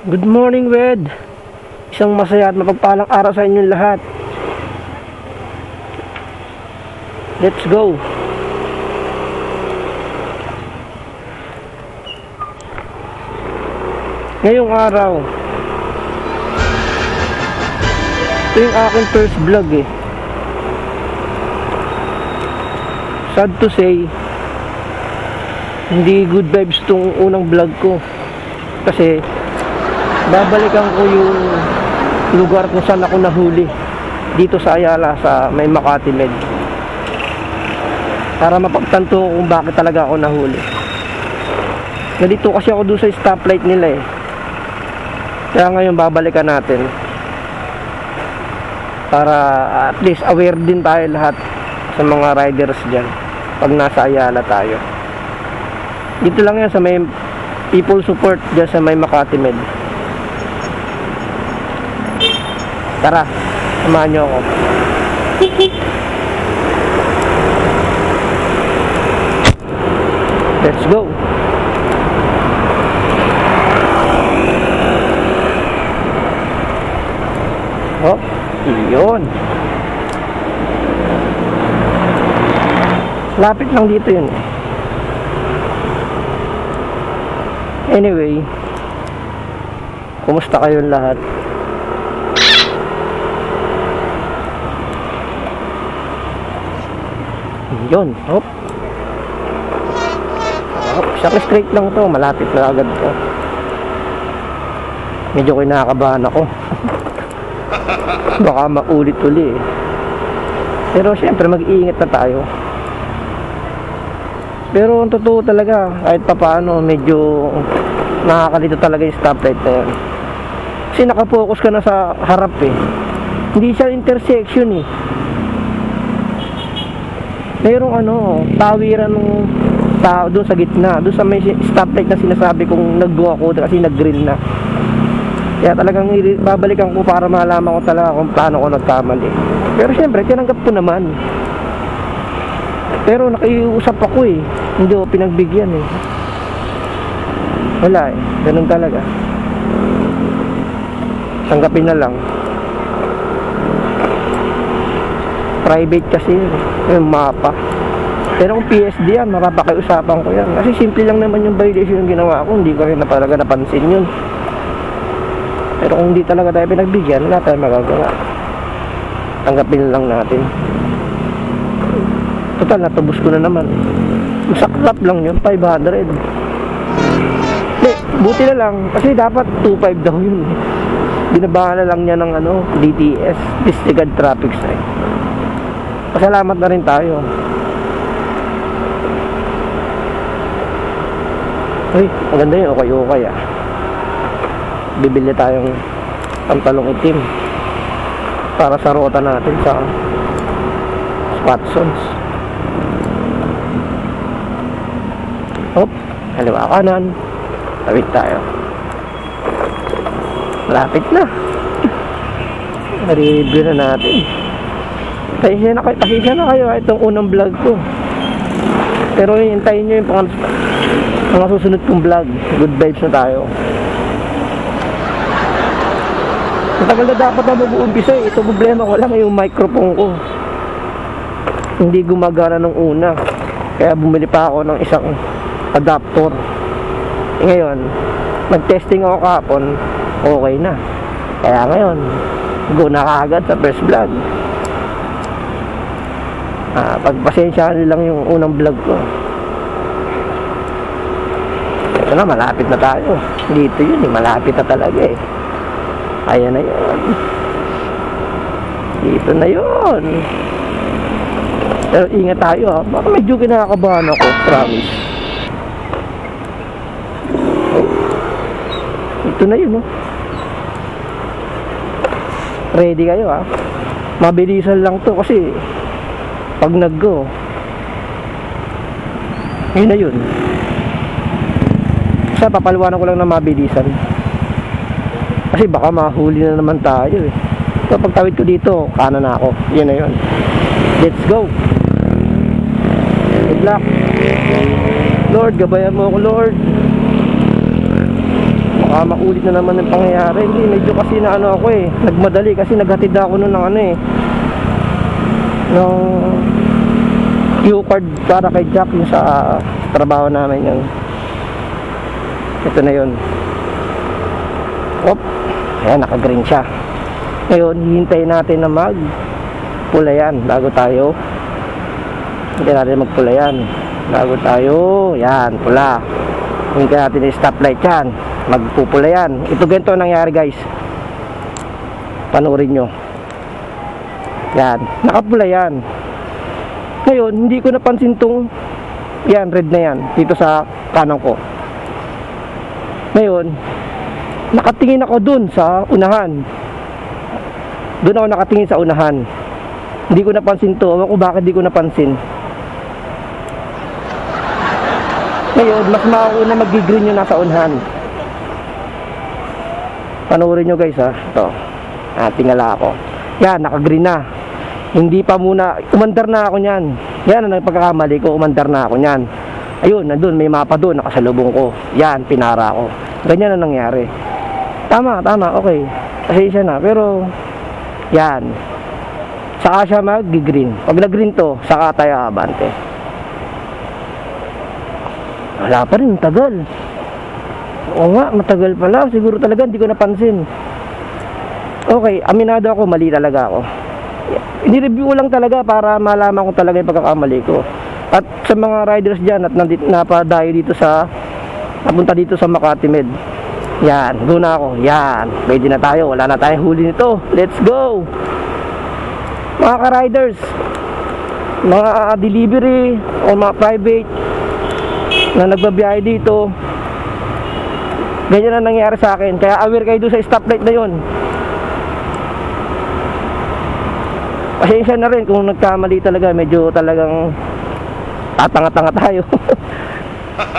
Good morning, Wed. Isang masaya at mapagpalang araw sa inyong lahat. Let's go. Ngayong araw, ito yung aking first vlog eh. Sad to say, hindi good vibes tong unang vlog ko. Kasi babalikan ko yung lugar kung saan ako nahuli dito sa Ayala, sa may Makati Med, para mapagtanto kung bakit talaga ako nahuli. Nandito kasi ako doon sa stoplight nila eh. Kaya ngayon babalikan natin para at least aware din tayo lahat sa mga riders dyan pag nasa Ayala tayo. Dito lang yan sa may people support dyan sa may Makati Med. Tara, samahan nyo ako. Let's go. Oh, iyon. Lapit lang dito yun. Anyway, kumusta kayong lahat? Yun, hop. Hop, isang straight lang to, malapit na agad to. Medyo kinakabahan ako. Baka maulit-uli eh. Pero syempre mag-iingat na tayo. Pero ang totoo talaga, kahit papaano medyo nakakalito talaga yung stoplight na yun. Kasi nakapokus ka na sa harap eh. Hindi siya intersection eh. Mayroong tawiran ng tao doon sa gitna, doon sa may stoplight na sinasabi kong nag-go ako kasi nag-grill na. Kaya talagang babalikan ko para malaman ko talaga kung paano ko nagkamali. Pero syempre, tinanggap ko naman. Pero nakiusap ako eh. Hindi ako pinagbigyan eh. Wala eh. Ganun talaga. Tanggapin na lang. Private kasi yung mapa. Pero kung PSD yan, makapakiusapan ko yan. Kasi simple lang naman yung violation yung ginawa ko. Hindi ko rin na talaga napansin yun. Pero kung hindi talaga tayo pinagbigyan, wala tayong magagawa. Tanggapin lang natin. Total, natubos ko na naman. Masaklap lang yun, 500. Hindi, buti na lang. Kasi dapat 2.5 daw yun. Binabahan na lang niya ng DTS, Disregard Traffic Sign. Pasalamat na rin tayo. Uy, maganda yun, okay ah. Bibili tayong pantalong itim para sa ruta natin sa Watsons. Hop, kaliwa kanan. Tawid tayo. Malapit na. Nare-review na natin. Pasensya na kayo itong unang vlog ko. Pero hintayin nyo yung mga susunod kong vlog. Good vibes na tayo. Matagal na dapat na mag-uumpisa eh. Ito problema ko lang yung microphone ko. Hindi gumagana nung una. Kaya bumili pa ako ng isang adapter. Ngayon, nag-testing ako kahapon. Okay na. Kaya ngayon, go na kaagad sa first vlog. Pagpasensyaan lang yung unang vlog ko. Ito na, malapit na tayo. Dito yun eh, malapit na talaga eh. Ayan na yun. Dito na yun. Pero ingat tayo ha. Baka medyo kinakabahan ako, promise. Ito na yun Ready kayo ha. Mabilisan lang to kasi pag nag-go, yun na yun. Kasi papaliwanan ko lang na mabilisan. Kasi baka mahuli na naman tayo eh. So pagtawid ko dito, kanan na ako. Yun na yun. Let's go. Good luck. Lord, gabayan mo ako, Lord. baka maulit na naman yung pangyayari. Hindi, medyo kasi na ano ako eh, nagmadali kasi naghatid na ako nun ng ano eh, ng Q-card para kay Jack yung sa trabaho namin yun. Ito na yun. Op, ayan, naka-green siya. Ngayon, hihintayin natin na mag-pula yan bago tayo. Hintayin natin mag-pula yan bago tayo, yan, pula. Hintayin natin yung stoplight yan, magpupula yan. Ito ganito nangyari guys, panoorin nyo. Yan, nakapula yan. Ngayon, hindi ko napansin tong yan, red na yan dito sa kanan ko. Ngayon, nakatingin ako dun sa unahan. Doon ako nakatingin sa unahan. Hindi ko napansin to. Ewan ko bakit di ko napansin. Ngayon, mas makauna mag-green yung nasa unahan. Panoorin nyo guys ha. Ito. Tingala ako. Yan, naka-green na. Hindi pa muna. Umandar na ako nyan. Yan ang pagkakamali ko. Umandar na ako nyan. Ayun, nandun. May mapa doon. Nakasalubong ko. Yan, pinara ko. Ganyan ang nangyari. Tama, okay. Pasensya na. Pero, yan. Saka siya mag-green. Pag nag-green to, saka tayo abante. Wala pa rin, tagal. Oo nga, matagal pala. Siguro talaga, hindi ko napansin. Okay, aminado ako, mali talaga ako. Inireview ko lang talaga para malaman ko talaga yung pagkakamali ko. At sa mga riders dyan at napadayo dito sa napunta dito sa Makati Med, yan, go na ako. Yan, ready na tayo, wala na tayong huli nito. Let's go mga ka-riders, mga delivery o mga private na nagbabiyahe dito. Ganyan na nangyari sa akin. Kaya aware kayo doon sa stoplight na yun. Pasensya na rin kung nagkamali talaga. Medyo talagang tatanga-tanga tayo.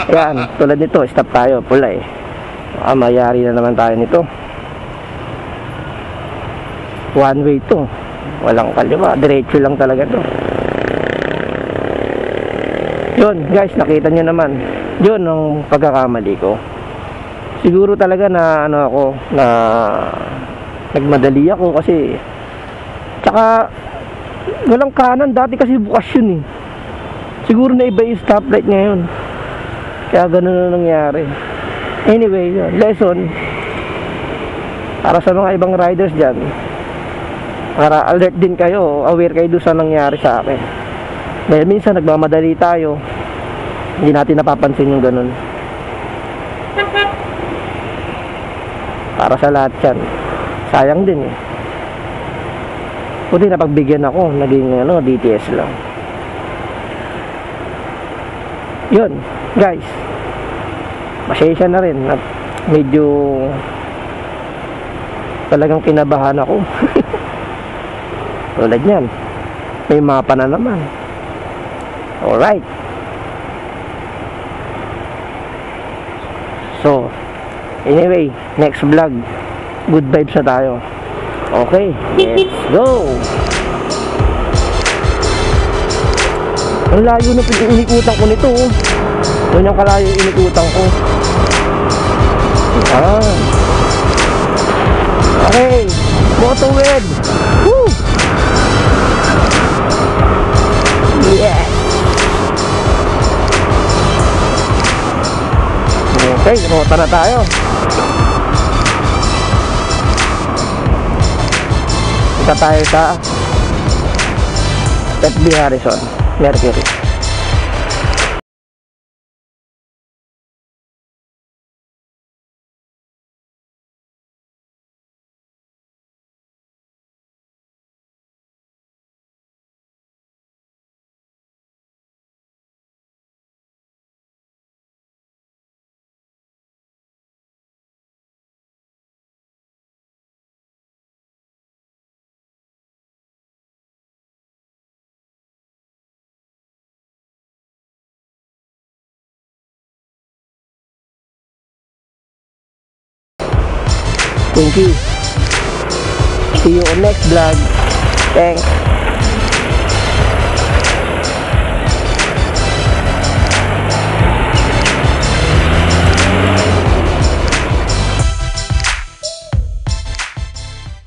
Yan, tulad nito, stop tayo, pula eh. Mayari na naman tayo nito. One way to. Walang kaliwa, diretso lang talaga to. Yun guys, nakita nyo naman. Yun ang pagkakamali ko. Siguro talaga na ano ako, na nagmadali ako kasi tsaka walang kanan. Dati kasi bukas yun eh. Siguro na iba yung stoplight ngayon. Kaya ganun na nangyari. Anyway, yun, lesson para sa mga ibang riders dyan, para alert din kayo, aware kayo doon sa nangyari sa akin. Dahil minsan nagmamadali tayo, hindi natin napapansin yung ganun. Para sa lahat yan, sayang din eh. Buti napagbigyan ako, naging ano, DTS lang. Yun guys, pasensya na rin at medyo talagang kinabahan ako. Tulad yan, may mapa na naman. Alright, so anyway, next vlog, good vibes na tayo. Okay, let's go. Ang layo na inikutan ko nito. Ganyan kalayo inikutan ko. Okay, motorwed. Woo! Yes. Okay, rota na tayo. Ika tayo sa FB Harrison Mercury. Thank you. See you on next vlog. Thanks.